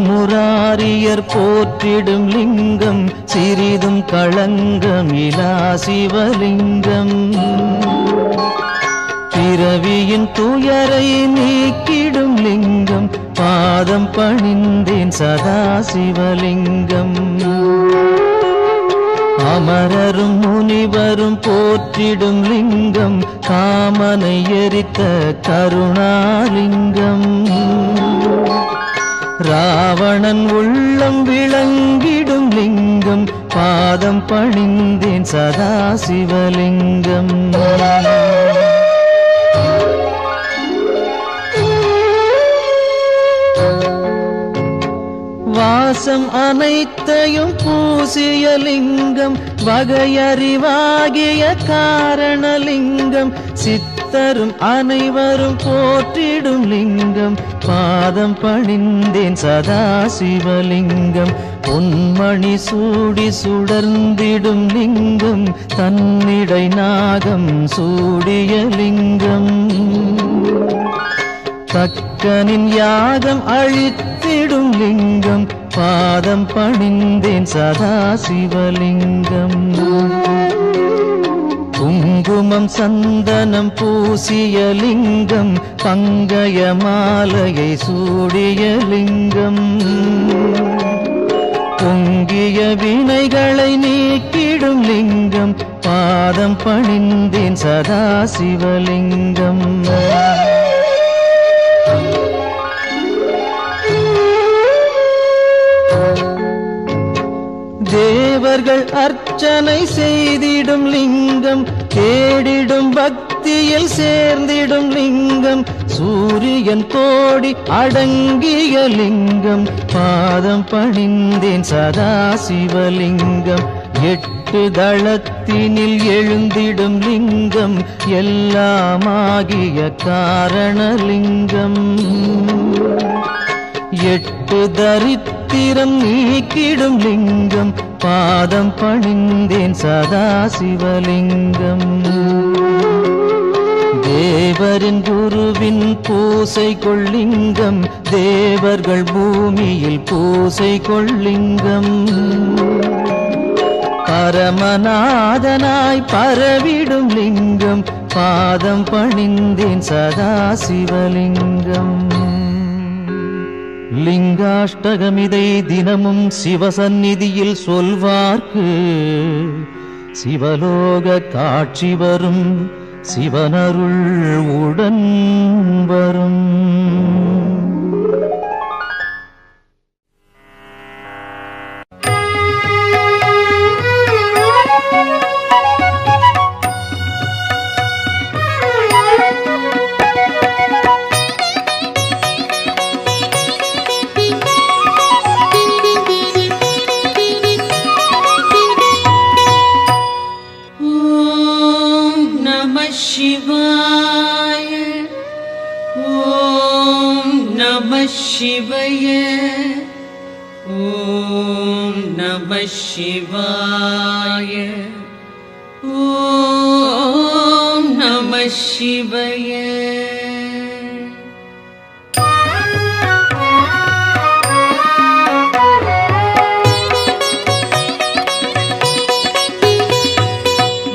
முராரியர் போற்றிடும் லிங்கம் சிறிதும் களங்கமிலா சிவலிங்கம். பிறவியின் துயரை நீக்கிடும் லிங்கம் பாதம் பணிந்தேன் சதா சிவலிங்கம். அமரரும் முனிவரும் போற்றிடும் லிங்கம் காமனை எரித்த கருணாலிங்கம். ராவணன் உள்ளம் விளங்கிடும் லிங்கம் பாதம் பணிந்தேன் சதா சிவலிங்கம். வாசம் அனைத்தையும் பூசிய லிங்கம் வகையறிவாகிய காரணலிங்கம். சித்தரும் அனைவரும் போற்றிடும் லிங்கம் பாதம் பணிந்தேன் சதா சிவலிங்கம். பொன்மணி சூடி சுடர்ந்திடும் லிங்கம் தன்னிடை நாகம் சூடிய லிங்கம். தக்கனின் யாகம் அழித்திடும் லிங்கம் பாதம் பணிந்தேன் சதா சிவலிங்கம். குங்குமம் சந்தனம் பூசிய லிங்கம் பங்கய மாலையை சூடிய லிங்கம். பொங்கிய வினைகளை நீக்கிடும் லிங்கம் பாதம் பணிந்தேன் சதா சிவலிங்கம். தேவர்கள் அர்ச்சனை செய்திடும் லிங்கம் தேடிடும் பக்தியில் சேர்ந்திடும் லிங்கம். சூரியன் கோடி அடங்கிய லிங்கம் பாதம் பணிந்தேன் சதா சிவலிங்கம். 8 தளத்தினில் எழுந்திடும் லிங்கம் எல்லாமாகிய காரணலிங்கம். 8 தரித்திரம் நீக்கிடும் லிங்கம் பாதம் பணிந்தேன் சதா சிவலிங்கம். தேவரின் குருவின் பூசை கொள்ளிங்கம் தேவர்கள் பூமியில் பூசை கொள்ளிங்கம். பரமநாதனாய் பரவிடும் லிங்கம் பாதம் பணிந்தேன் சதா சிவலிங்கம். லிங்காஷ்டகமிதை தினமும் சிவசந்நிதியில் சொல்வார்க்கு சிவலோக காட்சி வரும் சிவனருள் உடன் வரும். शिवाय ॐ नमः शिवाय ॐ नमः शिवाय.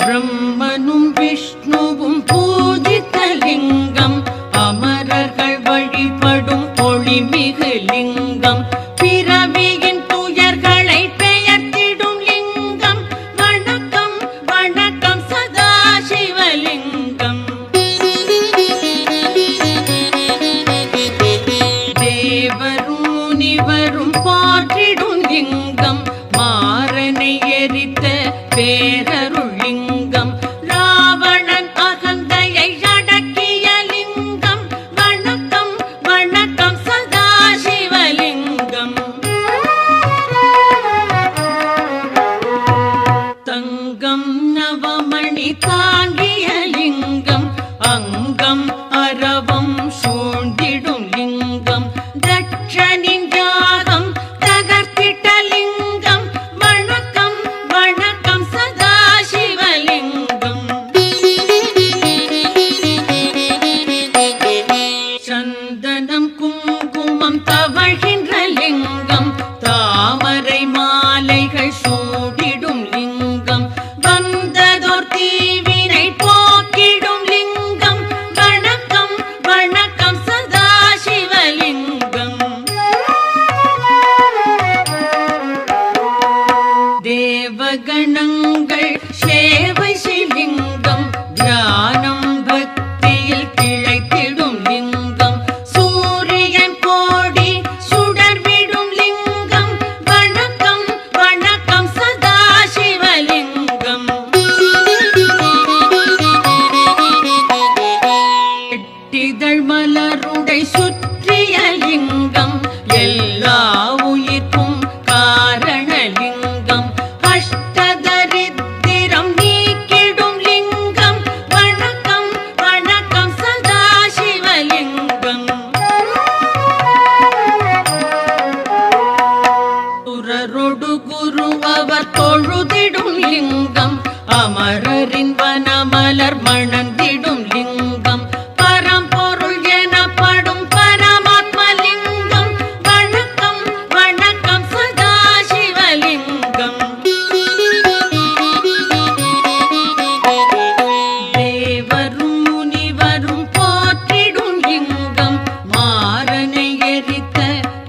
ब्रह्मनुம் விஷ்ணுவும் பூஜித்த லிங்கம் அமரர்கள் வழிபடும் ஒளிமிகு லிங்கம். பிறவியின் துயர்களை பெயர்த்திடும் லிங்கம் வணக்கம் வணக்கம் சதா சிவலிங்கம். தேவரும் முனிவரும் போற்றிடும் லிங்கம் மாறனை எரித்த பேரருள் லிங்கம். ராவணன் அகந்தையை அடக்கிய லிங்கம் வணக்கம் வணக்கம் சதா சிவலிங்கம். தங்கம் நவமணி தாங்கிய லிங்கம் அங்கம் அரவம் சூழ்ந்திடும் லிங்கம். தட்சனின் யாகம் தகர்த்திட்ட லிங்கம் வணக்கம் வணக்கம் சதா சிவலிங்கம். சந்தனம் குங்குமம் தவழ்கின்ற லிங்கம் தீவினை போக்கிடும் லிங்கம் வணக்கம் வணக்கம் சதாசிவலிங்கம். தேவகணங்கள் சேவை சிலிங்கம் தியானம் பக்தியில் திளைத்திடும் லிங்கம் சூரியன் கோடி சுடர்விடும் லிங்கம் வணக்கம் வணக்கம் சதாசிவலிங்கம். எட்டிதழ் மலருடை சுற்றிய லிங்கம் எல்லா உயிர்க்கும் காரணலிங்கம் அஷ்டதரித்திரம் நீக்கிடும் லிங்கம் வணக்கம் வணக்கம் சதாசிவலிங்கம். சுரரொடு குரு அவர் தொழுதிடும் லிங்கம் அமரரின் வனமலர் மணந்திடும் லிங்கம் பரம்பொருள் எனப்படும் பரமாத்மலிங்கம் வணக்கம் வணக்கம் சதாசிவலிங்கம். தேவரும் முனிவரும் போற்றிடும் லிங்கம் மாறனை எரித்த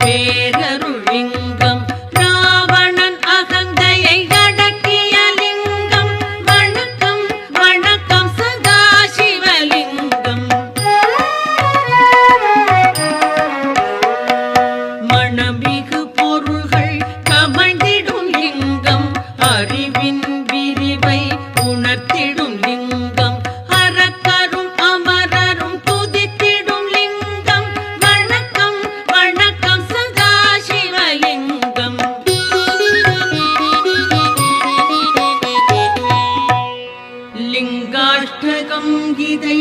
பேரருள் லிங்கம் ராவணன் அகந்தையை அடக்கிய லிங்கம் வணக்கம் வணக்கம் சதாசிவலிங்கம். மணமிகு பொருள்கள் கமழ்ந்திடும் லிங்கம் அறிவின் விரிவை உணர்த்திடும் லிங்கம் அரக்கரும் அமரரும் துதித்திடும் லிங்கம் வணக்கம் வணக்கம் சதாசிவலிங்கம். லிங்காஷ்டகம் இதை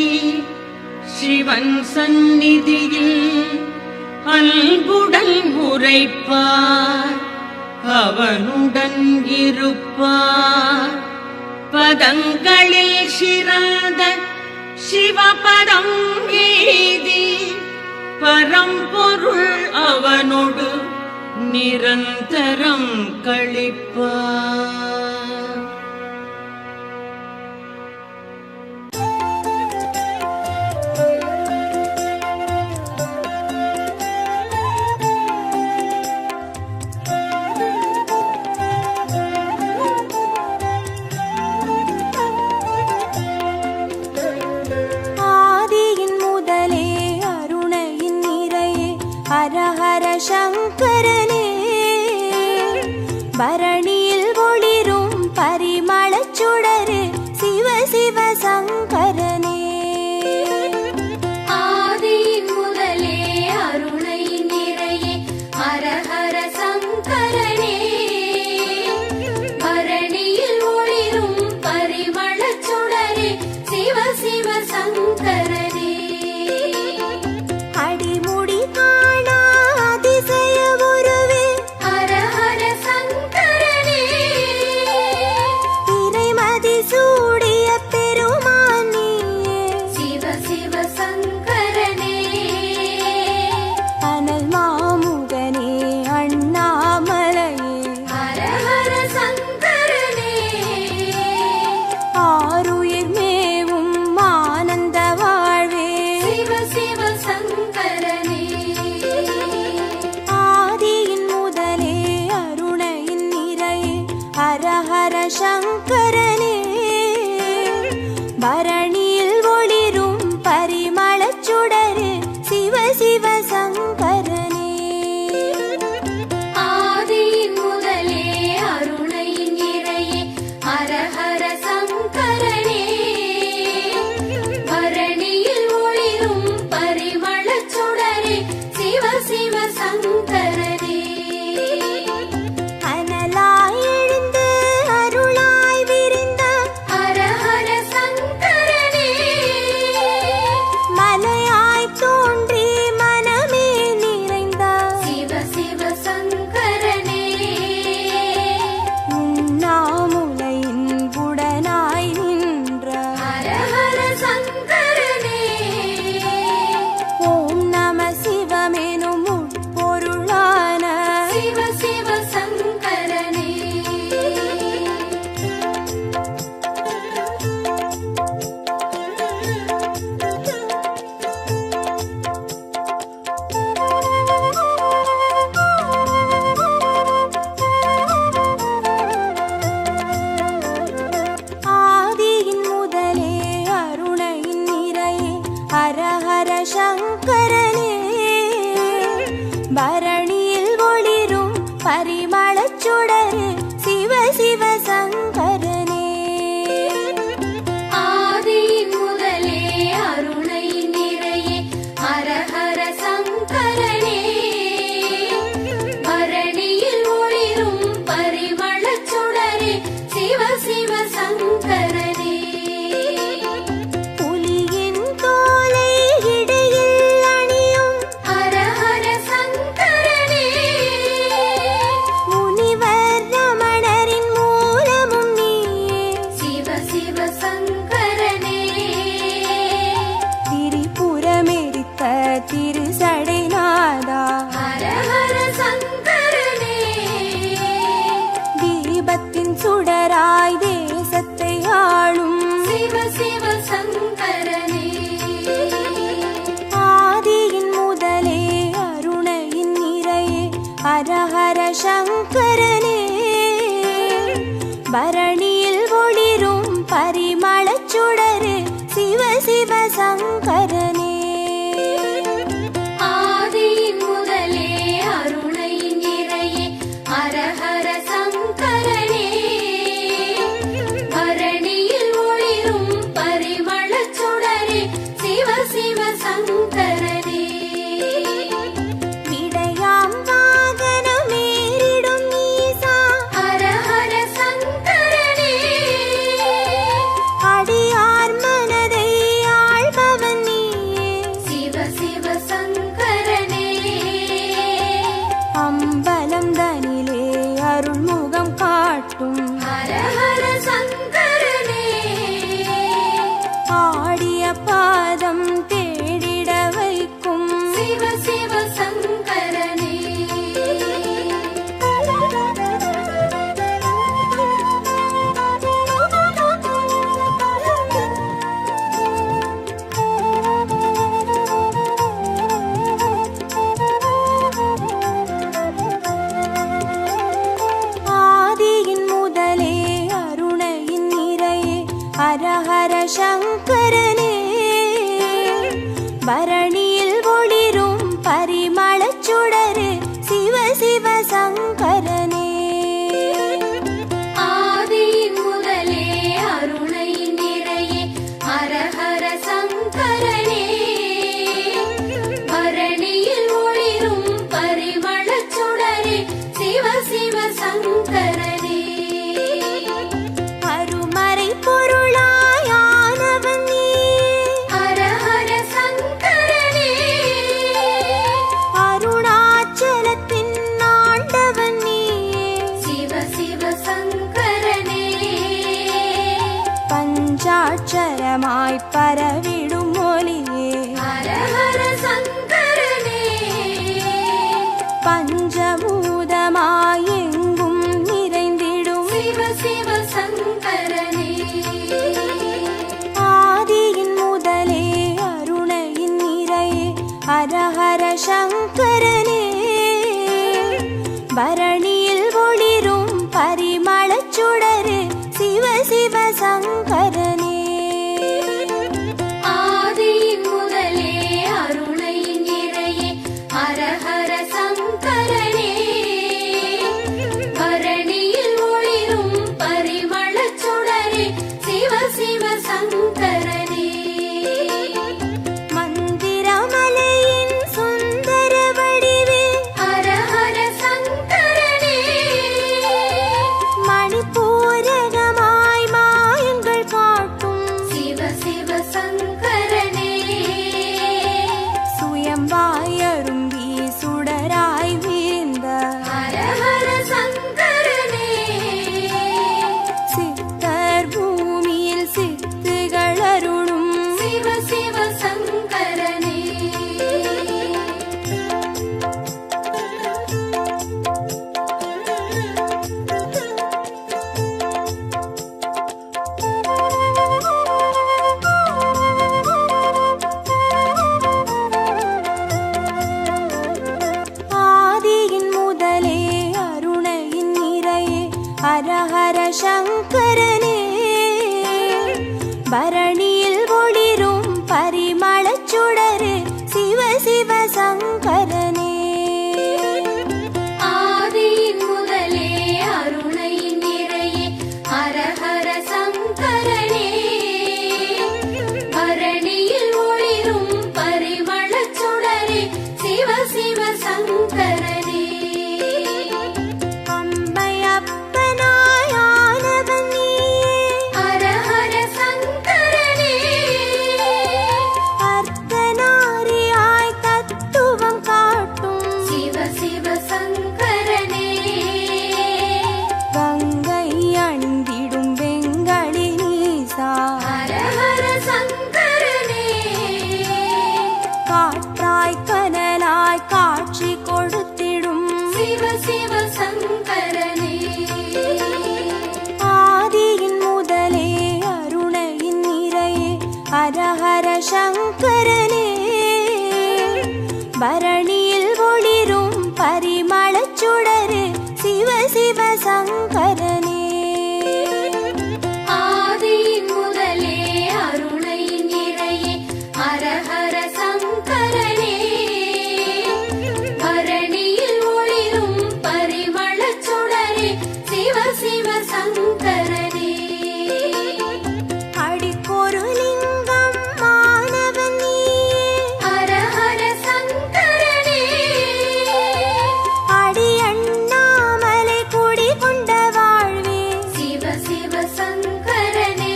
சிவன் சந்நிதியில் அன்புடன் உரைப்பார் அவனுடன் இருப்பார் பதங்களில் சிறந்த சிவபதம் மீதி பரம்பொருள் அவனோடு நிரந்தரம் கழிப்பார். ஆதியின் முதலே அருணையின் நிறையே ஹரஹர சங்கரனே பரணியில் ஒளிரும் பாதம் தேடிட வைக்கும் சிவ சிவ சங்கரனே. ஆதியின் முதலே அருணையின் நிறையே ஹரஹர சங்கரனே பரணியில் ஒளிரும் பரிமளச் சுடரு சிவ சிவ சங்கரனே. ஆதியின் முதலே அருணையின் நிறையே ஹரஹர சங்கரனே பரணியில் ஒளிரும் பரிமளச் சுடரே சிவ சிவ சங்கரனே. அருமறை பொருளாயானவன் நீ ஹரஹர சங்கரனே அருணாச்சலத்தின் ஆண்டவன் நீயே சிவ சிவ சங்கரனே. பஞ்சாட்சரமாய் பரவிடும் ஒளியே ஹரஹர சங்கரனே பஞ்சபூதமாய் எங்கும் நிறைந்திடும் சிவ சிவ சங்கரனே. ஆதியின் முதலே அருணையின் நிறையே ஹரஹர சங்கரனே பரணியில் ஒளிரும் பரிமளச் சுடரு சிவ சிவ சங்கரனே. ஆதியின் முதலே அருணையின் நிறையே ஹரஹர சங்கரனே பரணியில் ஒளிரும் பரிமளச் சுடரே சிவ சிவ சங்கரனே. மந்திரமலையின் சுந்தர வடிவே ஹரஹர சங்கரனே மணிப்பூரகமாய் மாயங்கள் காட்டும் சிவ சிவ சங்கரனே. சுயம்பாயரும்பி சுடராய் வீழ்ந்த ஹரஹர சங்கரனே சித்தர் பூமியில் சித்துகள் அருளும் சிவ சிவ சங்கரனே. ஆதியின் முதலே அருணையின் நிறையே ஹரஹர சங்கரனே பரணியில் ஒளிரும் பரிமளச் சுடரு சிவ சிவ சங்கரனே. ஆதியின் முதலே அருணையின் நிறையே ஹரஹர சங்கரனே பரணியில் ஒளிரும் பரிமளச் சுடரே சிவ சிவ சங்கரனே. அம்பையப்பனாய் ஆனவன் நீயே ஹரஹர சங்கரனே அர்த்தநாரியாய் தத்துவம் காட்டும் சிவ சிவ சங்கரனே. கங்கை அணிந்திடும் வெங்களி நீசா ஹரஹர சங்கரனே காற்றாய் கனலாய் காட்சி கொடுத்திடும் சிவ சிவ சங்கரனே. ஆதியின் முதலே அருணையின் நிறையே ஹரஹர சங்கரனே பரணியில் ஒளிரும் பரிமளச் சுடரு சிவ சிவ சங்கரனே. ஆதியின் முதலே அருணையின் நிறையே ஹரஹர சங்கரனே பரணியில் ஒளிரும் பரிமளச் சுடரே சிவ சிவ சங்கரனே. அடிக்கொரு லிங்கம் மாணவன் நீயே ஹரஹர சங்கரனே அடி அண்ணாமலை குடி கொண்ட வாழ்வே சிவ சிவ சங்கரனே.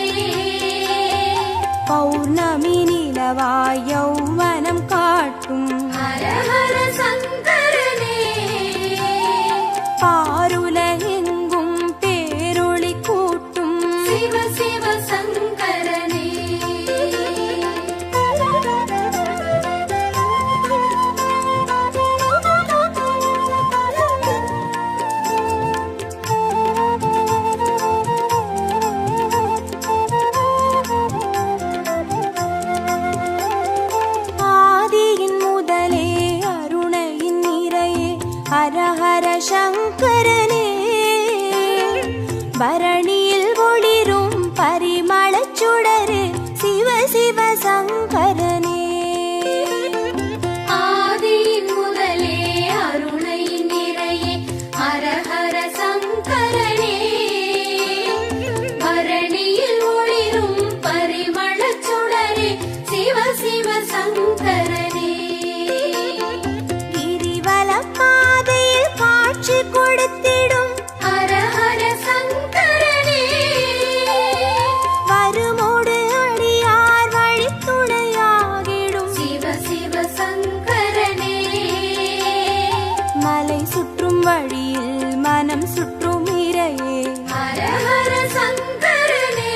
பௌர்ணமி நிலவாய் யௌவனம் காட்டும் ஹரஹர சங்கரனே பாருலகெங்கும் பேரொளி கூட்டும் சிவ சிவ சங்கரனே. சங்கரனே. ஆதியின் முதலே அருணை நிறையே ஹரஹர சங்கரனே. பரணியில் ஒளிரும் பரிமளச் சுடரே சிவ சிவ சங்கரனே. கிரிவல பாதையில் காட்சி கொடுத்திடும் ஹரஹர சங்கரனே. வருமோடு அடியார் வழித்துணையாகிடும் சிவ சிவ சங்கரனே. மலை சுற்றும் வழியில் மனம் சுற்றும் இறையே. ஹரஹர சங்கரனே.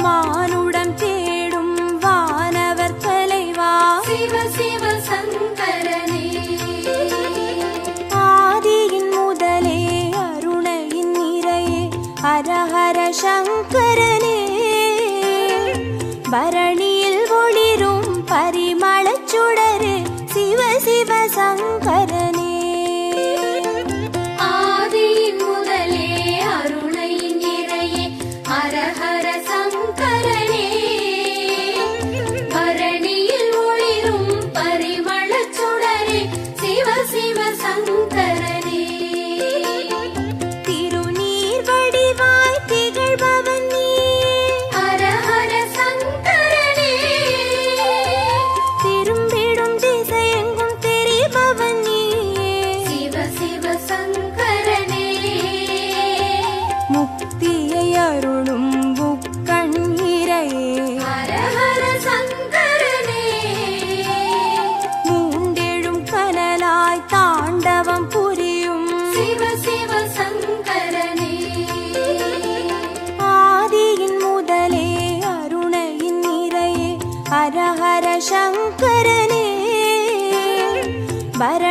மானுடம் தேடும் வானவர் தலைவா. சிவ சிவ சங்கரனே. ஆதியின் முதலே அருணையின் நிறையே ஹரஹர சங்கரனே. பரணியில் ஒளிரும் பரிமளச் சுடரே சிவ சிவ சங்கரனே. ஆதியின் முதலே அருணை நிறையே ஹரஹர சங்கரனே. பரணியில் ஒளிரும் பரிமளச் சுடரே சிவ சிவ சங்கரனே. திருநீர் வடிவாய் திகழ்பவன் நீயே. ஹரஹர சங்கரனே. திரும்பிடும் திசையெங்கும் தெரிபவன் நீயே. சிவ சிவ சங்கரனே. முக்தியை அருளும் முக்கண் இறையே. ஹரஹர சங்கரனே. மூண்டெழும் கனலாய் தாண்டவம் புரியும் சிவ சிவ சங்கரனே. ஆதியின் முதலே அருணையின் நிறையே ஹரஹர சங்கரனே. பர